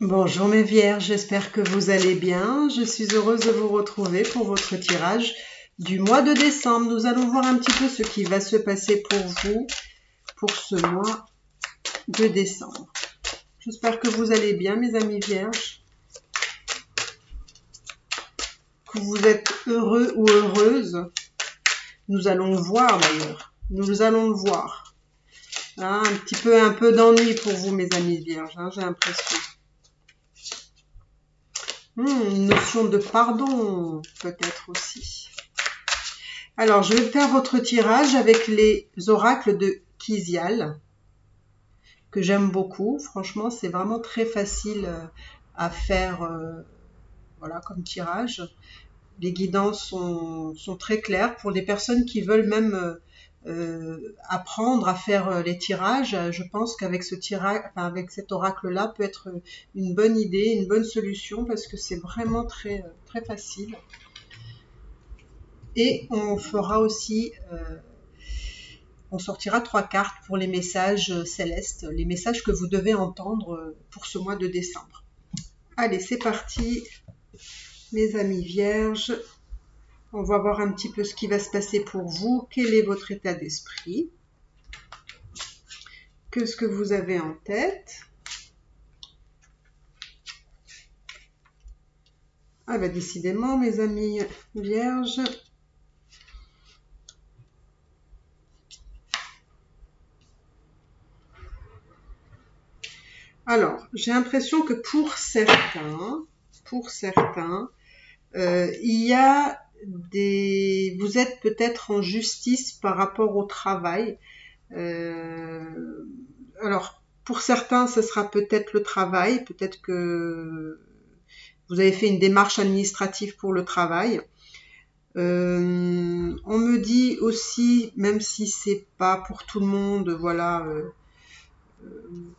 Bonjour mes vierges, j'espère que vous allez bien. Je suis heureuse de vous retrouver pour votre tirage du mois de décembre. Nous allons voir un petit peu ce qui va se passer pour vous pour ce mois de décembre. J'espère que vous allez bien mes amis vierges, que vous êtes heureux ou heureuses. Nous allons le voir d'ailleurs, nous allons le voir. Hein, un peu d'ennui pour vous mes amis vierges, hein, j'ai l'impression. Une notion de pardon, peut-être aussi. Alors, je vais faire votre tirage avec les oracles de Kizial, que j'aime beaucoup. Franchement, c'est vraiment très facile à faire voilà, comme tirage. Les guidances sont très claires pour les personnes qui veulent même apprendre à faire les tirages. Je pense qu'avec ce tirage, enfin, avec cet oracle-là, peut être une bonne idée, une bonne solution parce que c'est vraiment très très facile. Et on fera aussi, on sortira 3 cartes pour les messages célestes, les messages que vous devez entendre pour ce mois de décembre. Allez, c'est parti, mes amis vierges. On va voir un petit peu ce qui va se passer pour vous. Quel est votre état d'esprit? Qu'est-ce que vous avez en tête? Ah bah décidément, mes amis vierges. Alors, j'ai l'impression que pour certains, il y a vous êtes peut-être en justice par rapport au travail. Alors, pour certains, ce sera peut-être le travail, peut-être que vous avez fait une démarche administrative pour le travail. On me dit aussi, même si c'est pas pour tout le monde, voilà,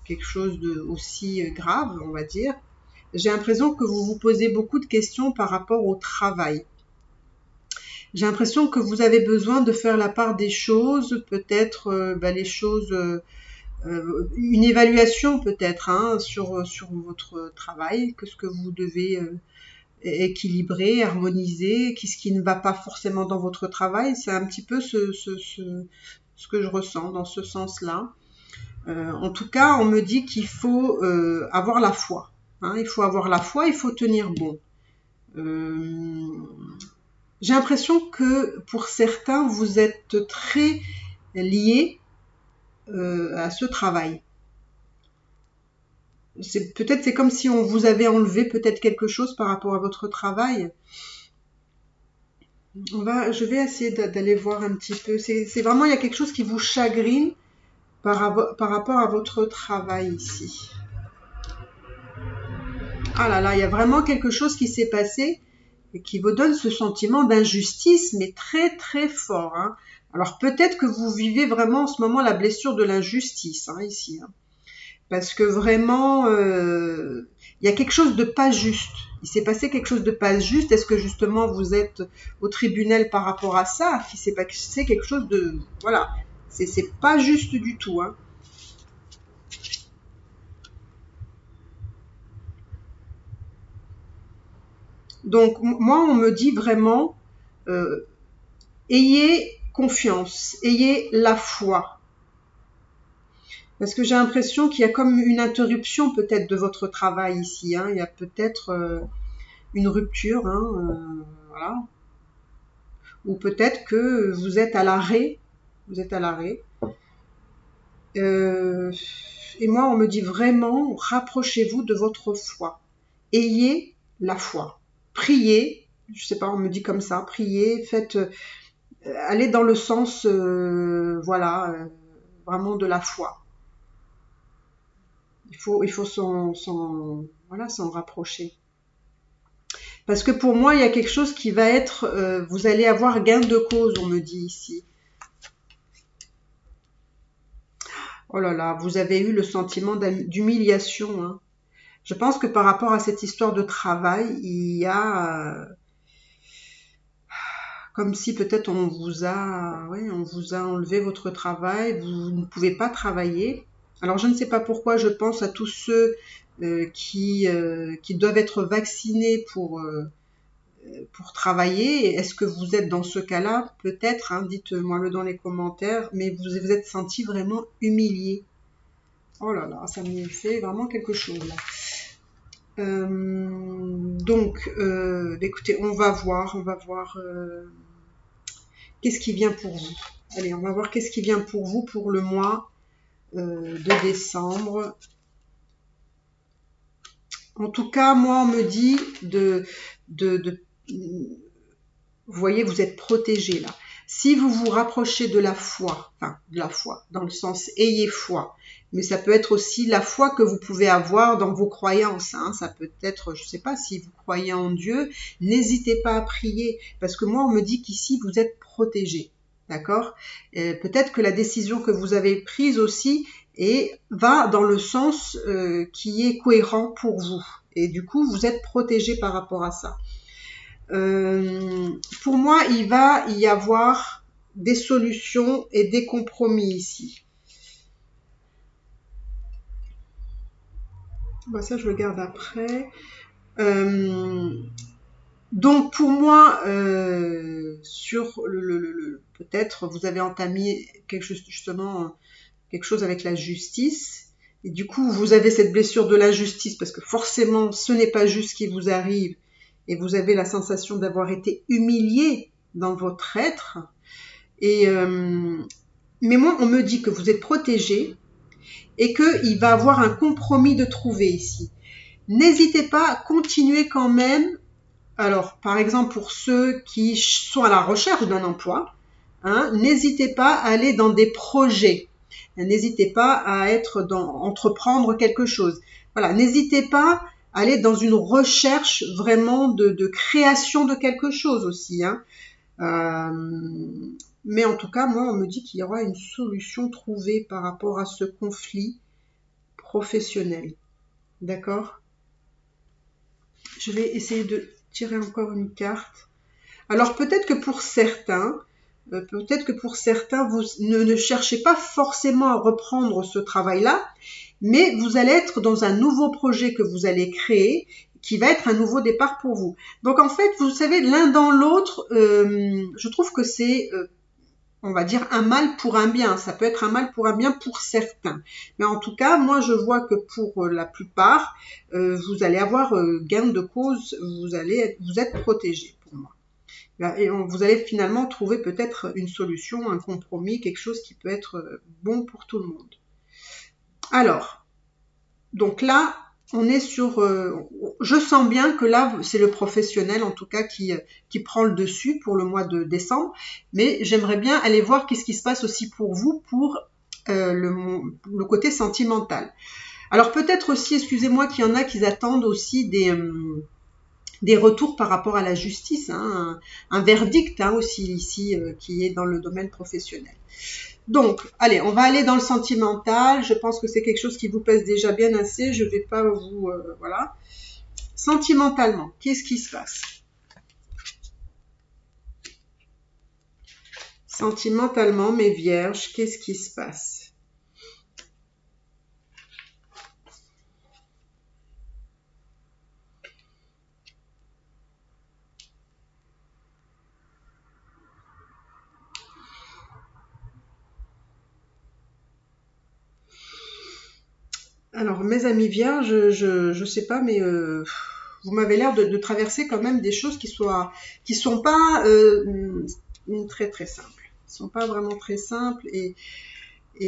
quelque chose de aussi grave, on va dire. J'ai l'impression que vous vous posez beaucoup de questions par rapport au travail. J'ai l'impression que vous avez besoin de faire la part des choses, peut-être les choses, une évaluation peut-être hein, sur votre travail, que ce que vous devez équilibrer, harmoniser, qu'est-ce qui ne va pas forcément dans votre travail. C'est un petit peu ce que je ressens dans ce sens-là. En tout cas, on me dit qu'il faut avoir la foi. Hein, il faut avoir la foi, il faut tenir bon. J'ai l'impression que pour certains, vous êtes très liés à ce travail. Peut-être c'est comme si on vous avait enlevé peut-être quelque chose par rapport à votre travail. Je vais essayer d'aller voir un petit peu. C'est vraiment, il y a quelque chose qui vous chagrine par rapport à votre travail ici. Ah là là, il y a vraiment quelque chose qui s'est passé et qui vous donne ce sentiment d'injustice, mais très très fort. Hein. Alors peut-être que vous vivez vraiment en ce moment la blessure de l'injustice, hein, ici. Hein. Parce que vraiment, il y a quelque chose de pas juste. Il s'est passé quelque chose de pas juste. Est-ce que justement vous êtes au tribunal par rapport à ça? C'est quelque chose de... Voilà, c'est pas juste du tout. Hein. Donc moi, on me dit vraiment, ayez confiance, ayez la foi. Parce que j'ai l'impression qu'il y a comme une interruption peut-être de votre travail ici. Hein. Il y a peut-être une rupture, hein, voilà. Ou peut-être que vous êtes à l'arrêt. Vous êtes à l'arrêt. Et moi, on me dit vraiment, rapprochez-vous de votre foi. Ayez la foi. Priez, je sais pas, on me dit comme ça, priez, faites, allez dans le sens, voilà, vraiment de la foi. Il faut voilà, s'en rapprocher. Parce que pour moi, il y a quelque chose qui va être, vous allez avoir gain de cause, on me dit ici. Oh là là, vous avez eu le sentiment d'humiliation. Hein. Je pense que par rapport à cette histoire de travail, il y a comme si peut-être on vous a enlevé votre travail, vous ne pouvez pas travailler. Alors je ne sais pas pourquoi je pense à tous ceux qui doivent être vaccinés pour travailler. Est-ce que vous êtes dans ce cas-là? Peut-être, hein, dites-moi-le dans les commentaires, mais vous êtes senti vraiment humilié. Oh là là, ça me fait vraiment quelque chose là. Écoutez, on va voir qu'est-ce qui vient pour vous. Allez, on va voir qu'est-ce qui vient pour vous pour le mois de décembre. En tout cas, moi, on me dit vous voyez, vous êtes protégé là. Si vous vous rapprochez de la foi, enfin de la foi, dans le sens ayez foi, mais ça peut être aussi la foi que vous pouvez avoir dans vos croyances. Hein. Ça peut être, je ne sais pas, si vous croyez en Dieu, n'hésitez pas à prier, parce que moi on me dit qu'ici vous êtes protégé, d'accord. Peut-être que la décision que vous avez prise aussi va dans le sens qui est cohérent pour vous, et du coup vous êtes protégé par rapport à ça. Pour moi, il va y avoir des solutions et des compromis ici. Bah, ça, je le garde après. Donc, pour moi, sur peut-être vous avez entamé quelque chose avec la justice. Et du coup, vous avez cette blessure de l'injustice parce que forcément, ce n'est pas juste ce qui vous arrive. Et vous avez la sensation d'avoir été humilié dans votre être. Mais moi, on me dit que vous êtes protégé et qu'il va y avoir un compromis de trouver ici. N'hésitez pas à continuer quand même. Alors, par exemple, pour ceux qui sont à la recherche d'un emploi, hein, n'hésitez pas à aller dans des projets. N'hésitez pas à entreprendre quelque chose. Voilà, n'hésitez pas à aller dans une recherche vraiment de création de quelque chose aussi. Hein. Mais en tout cas, moi, on me dit qu'il y aura une solution trouvée par rapport à ce conflit professionnel. D'accord? Je vais essayer de tirer encore une carte. Alors peut-être que pour certains, vous ne cherchez pas forcément à reprendre ce travail-là, mais vous allez être dans un nouveau projet que vous allez créer, qui va être un nouveau départ pour vous. Donc en fait, vous savez, l'un dans l'autre, je trouve que c'est, on va dire, un mal pour un bien. Ça peut être un mal pour un bien pour certains. Mais en tout cas, moi, je vois que pour la plupart, vous allez avoir gain de cause, vous êtes protégé pour moi. Et vous allez finalement trouver peut-être une solution, un compromis, quelque chose qui peut être bon pour tout le monde. Alors, donc là, on est sur... je sens bien que là, c'est le professionnel en tout cas qui prend le dessus pour le mois de décembre, mais j'aimerais bien aller voir qu'est-ce qui se passe aussi pour vous pour le côté sentimental. Alors peut-être aussi, excusez-moi, qu'il y en a qui attendent aussi des retours par rapport à la justice, hein, un verdict hein, aussi ici qui est dans le domaine professionnel. Donc, allez, on va aller dans le sentimental. Je pense que c'est quelque chose qui vous pèse déjà bien assez. Je ne vais pas vous... voilà. Sentimentalement, qu'est-ce qui se passe? Sentimentalement, mes vierges, qu'est-ce qui se passe? Alors, mes amis vierges, je sais pas, mais vous m'avez l'air de traverser quand même des choses qui sont pas très très simples. Qui sont pas vraiment très simples et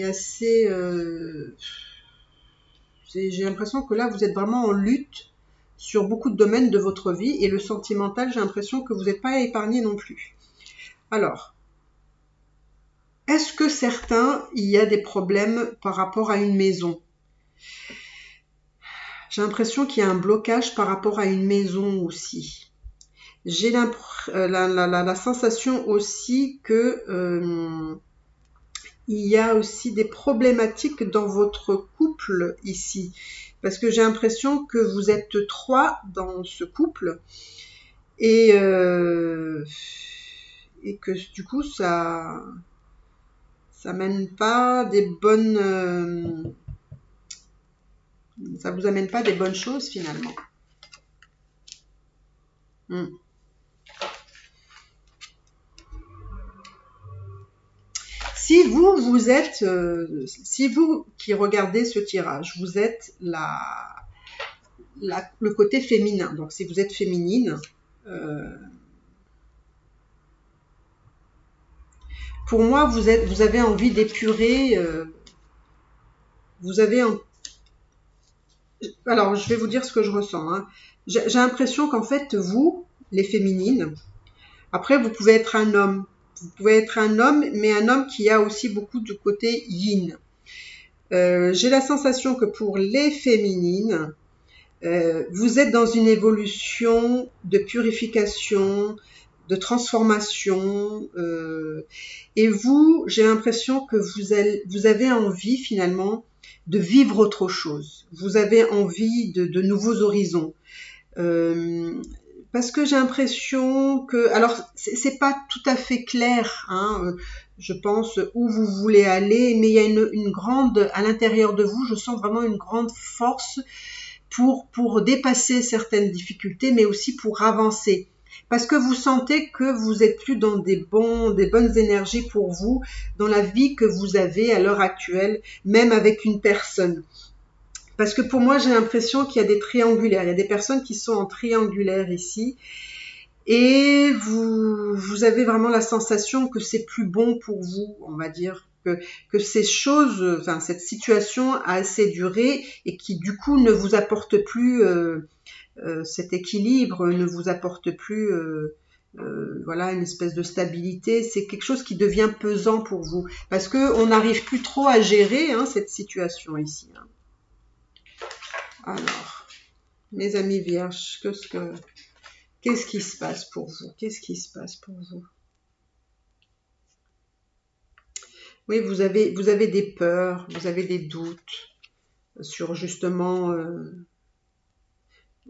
assez... j'ai l'impression que là, vous êtes vraiment en lutte sur beaucoup de domaines de votre vie et le sentimental, j'ai l'impression que vous n'êtes pas épargné non plus. Alors, est-ce que il y a des problèmes par rapport à une maison? J'ai l'impression qu'il y a un blocage par rapport à une maison aussi. J'ai la sensation aussi que il y a aussi des problématiques dans votre couple ici. Parce que j'ai l'impression que vous êtes 3 dans ce couple et que du coup ça mène pas des bonnes Ça vous amène pas des bonnes choses finalement. Hmm. Si vous êtes, si vous qui regardez ce tirage, vous êtes le côté féminin, donc si vous êtes féminine, pour moi, vous avez envie d'épurer, vous avez alors, je vais vous dire ce que je ressens. Hein. J'ai l'impression qu'en fait, vous, les féminines, après, vous pouvez être un homme. Vous pouvez être un homme, mais un homme qui a aussi beaucoup de côté yin. J'ai la sensation que pour les féminines, vous êtes dans une évolution de purification, de transformation. Et vous, j'ai l'impression que vous avez envie finalement de vivre autre chose. Vous avez envie de nouveaux horizons. Parce que j'ai l'impression que, alors c'est pas tout à fait clair, hein, je pense où vous voulez aller, mais il y a une grande, à l'intérieur de vous, je sens vraiment une grande force pour dépasser certaines difficultés, mais aussi pour avancer. Parce que vous sentez que vous êtes plus dans des bonnes énergies pour vous, dans la vie que vous avez à l'heure actuelle, même avec une personne. Parce que pour moi, j'ai l'impression qu'il y a des triangulaires. Il y a des personnes qui sont en triangulaire ici. Et vous avez vraiment la sensation que c'est plus bon pour vous, on va dire. Que ces choses, enfin, cette situation a assez duré et qui, du coup, ne vous apporte plus cet équilibre, ne vous apporte plus... voilà, une espèce de stabilité, c'est quelque chose qui devient pesant pour vous. Parce qu'on n'arrive plus trop à gérer cette situation ici. Hein. Alors, mes amis vierges, qu'est-ce qui se passe pour vous? Qu'est-ce qui se passe pour vous? Oui, vous avez des peurs, vous avez des doutes sur justement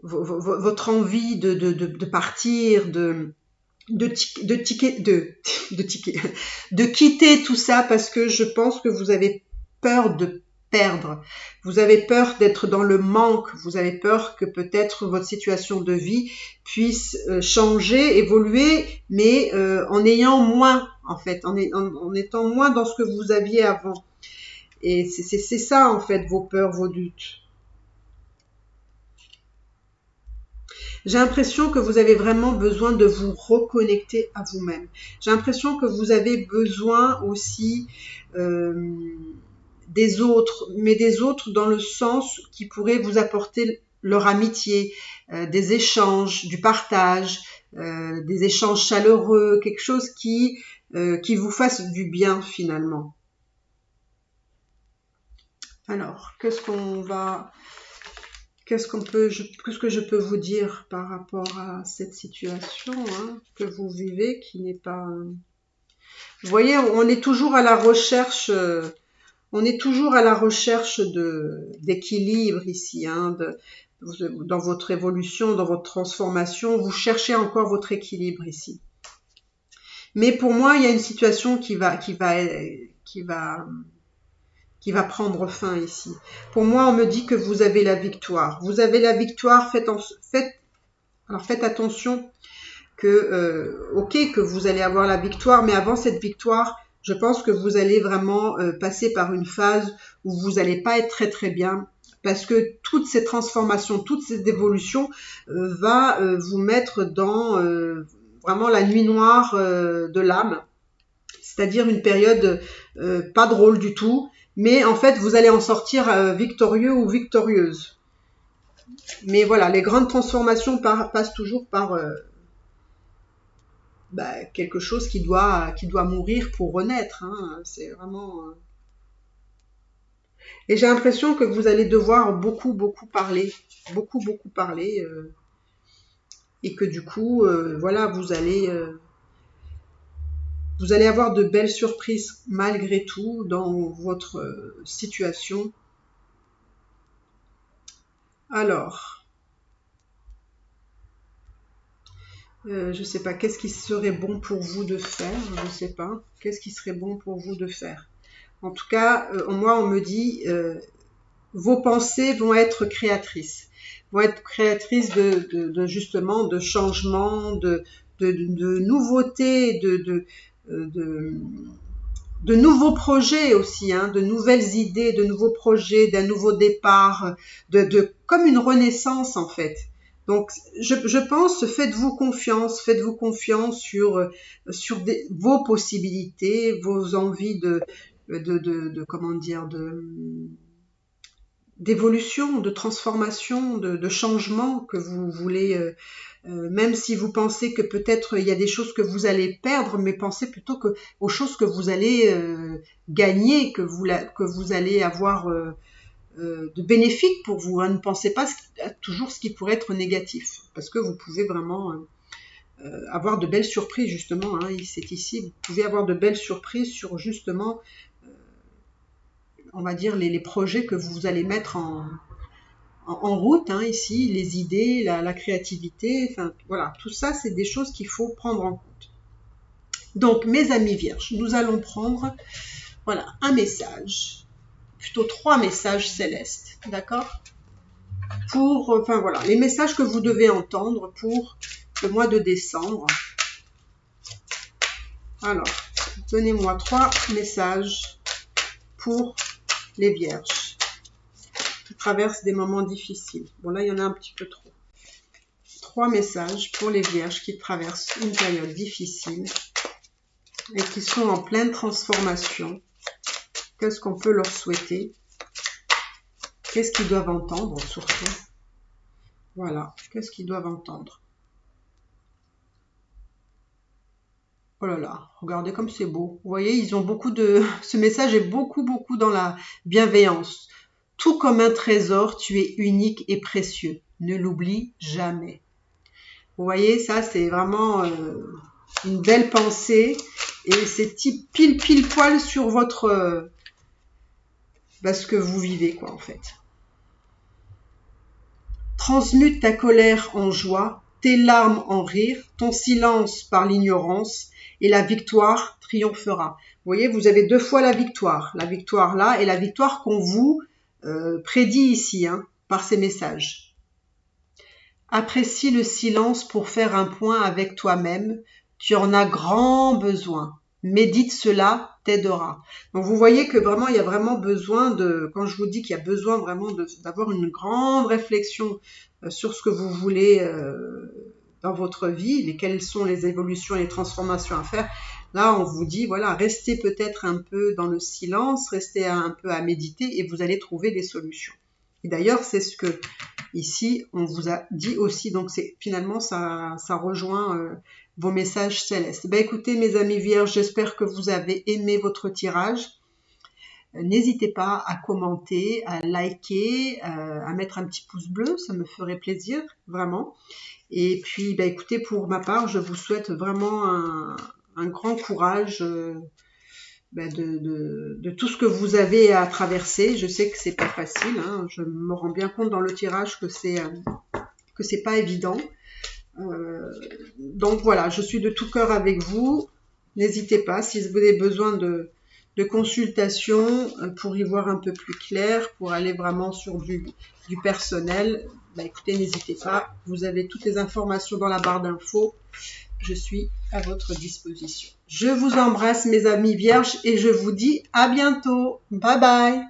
votre envie de partir, de quitter tout ça parce que je pense que vous avez peur de perdre. Vous avez peur d'être dans le manque. Vous avez peur que peut-être votre situation de vie puisse changer, évoluer, mais en ayant moins, en fait, en étant moins dans ce que vous aviez avant. Et c'est ça, en fait, vos peurs, vos doutes. J'ai l'impression que vous avez vraiment besoin de vous reconnecter à vous-même. J'ai l'impression que vous avez besoin aussi des autres, mais des autres dans le sens qui pourraient vous apporter leur amitié, des échanges, du partage, des échanges chaleureux, quelque chose qui vous fasse du bien finalement. Alors, qu'est-ce que je peux vous dire par rapport à cette situation que vous vivez, qui n'est pas... Vous voyez, on est toujours à la recherche, d'équilibre ici, dans votre évolution, dans votre transformation, vous cherchez encore votre équilibre ici. Mais pour moi, il y a une situation qui va prendre fin ici. Pour moi, on me dit que vous avez la victoire. Vous avez la victoire, faites attention que, ok, que vous allez avoir la victoire, mais avant cette victoire, je pense que vous allez vraiment passer par une phase où vous n'allez pas être très très bien, parce que toutes ces transformations, toute cette évolution va vous mettre dans vraiment la nuit noire de l'âme, c'est-à-dire une période pas drôle du tout, mais en fait, vous allez en sortir victorieux ou victorieuse. Mais voilà, les grandes transformations passent toujours par quelque chose qui doit mourir pour renaître. C'est vraiment... Et j'ai l'impression que vous allez devoir beaucoup parler. Beaucoup parler. Et que du coup, voilà, vous allez avoir de belles surprises malgré tout dans votre situation. Alors, je ne sais pas, qu'est-ce qui serait bon pour vous de faire? Je ne sais pas. Qu'est-ce qui serait bon pour vous de faire? En tout cas, moi, on me dit, vos pensées vont être créatrices. Vont être créatrices justement de changements, de nouveautés, de nouveaux projets aussi, hein, de nouvelles idées, de nouveaux projets, d'un nouveau départ, comme une renaissance en fait. Donc, je pense, faites-vous confiance sur vos possibilités, vos envies comment dire, d'évolution, de transformation, de changement que vous voulez, même si vous pensez que peut-être il y a des choses que vous allez perdre, mais pensez plutôt aux choses que vous allez gagner, que vous allez avoir de bénéfique pour vous. Hein. Ne pensez pas à toujours ce qui pourrait être négatif, parce que vous pouvez vraiment avoir de belles surprises, justement. Hein, c'est ici, vous pouvez avoir de belles surprises sur justement, on va dire, les projets que vous allez mettre en route, hein, ici, les idées, la créativité, enfin voilà, tout ça, c'est des choses qu'il faut prendre en compte. Donc, mes amis vierges, nous allons prendre, voilà, un message, plutôt 3 messages célestes, d'accord? Enfin voilà, les messages que vous devez entendre pour le mois de décembre. Alors, donnez-moi 3 messages pour les vierges qui traversent des moments difficiles. Bon, là, il y en a un petit peu trop. 3 messages pour les vierges qui traversent une période difficile et qui sont en pleine transformation. Qu'est-ce qu'on peut leur souhaiter? Qu'est-ce qu'ils doivent entendre surtout? Voilà, qu'est-ce qu'ils doivent entendre? Oh là là, regardez comme c'est beau. Vous voyez, ils ont beaucoup de... Ce message est beaucoup dans la bienveillance. Tout comme un trésor, tu es unique et précieux. Ne l'oublie jamais. Vous voyez, ça c'est vraiment une belle pensée. Et c'est pile poil sur votre... ce que vous vivez, quoi, en fait. Transmute ta colère en joie, tes larmes en rire, ton silence par l'ignorance, et la victoire triomphera. Vous voyez, vous avez 2 fois la victoire là, et la victoire qu'on vous prédit ici, hein, par ces messages. Apprécie le silence pour faire un point avec toi-même, tu en as grand besoin. Médite cela, t'aidera. Donc vous voyez que vraiment, il y a vraiment besoin quand je vous dis qu'il y a besoin vraiment d'avoir une grande réflexion sur ce que vous voulez dans votre vie, quelles sont les évolutions et les transformations à faire. Là, on vous dit, voilà, restez peut-être un peu dans le silence, restez un peu à méditer et vous allez trouver des solutions. Et d'ailleurs, c'est ce que ici, on vous a dit aussi. Donc, finalement, ça rejoint vos messages célestes. Écoutez, mes amis vierges, j'espère que vous avez aimé votre tirage. N'hésitez pas à commenter, à liker, à mettre un petit pouce bleu, ça me ferait plaisir, vraiment. Et puis, écoutez, pour ma part, je vous souhaite vraiment un grand courage de tout ce que vous avez à traverser. Je sais que c'est pas facile, hein. Je me rends bien compte dans le tirage que c'est pas évident. Donc voilà, je suis de tout cœur avec vous. N'hésitez pas, si vous avez besoin de consultation pour y voir un peu plus clair, pour aller vraiment sur du personnel, écoutez, n'hésitez pas. Vous avez toutes les informations dans la barre d'infos. Je suis à votre disposition. Je vous embrasse, mes amis vierges, et je vous dis à bientôt. Bye bye.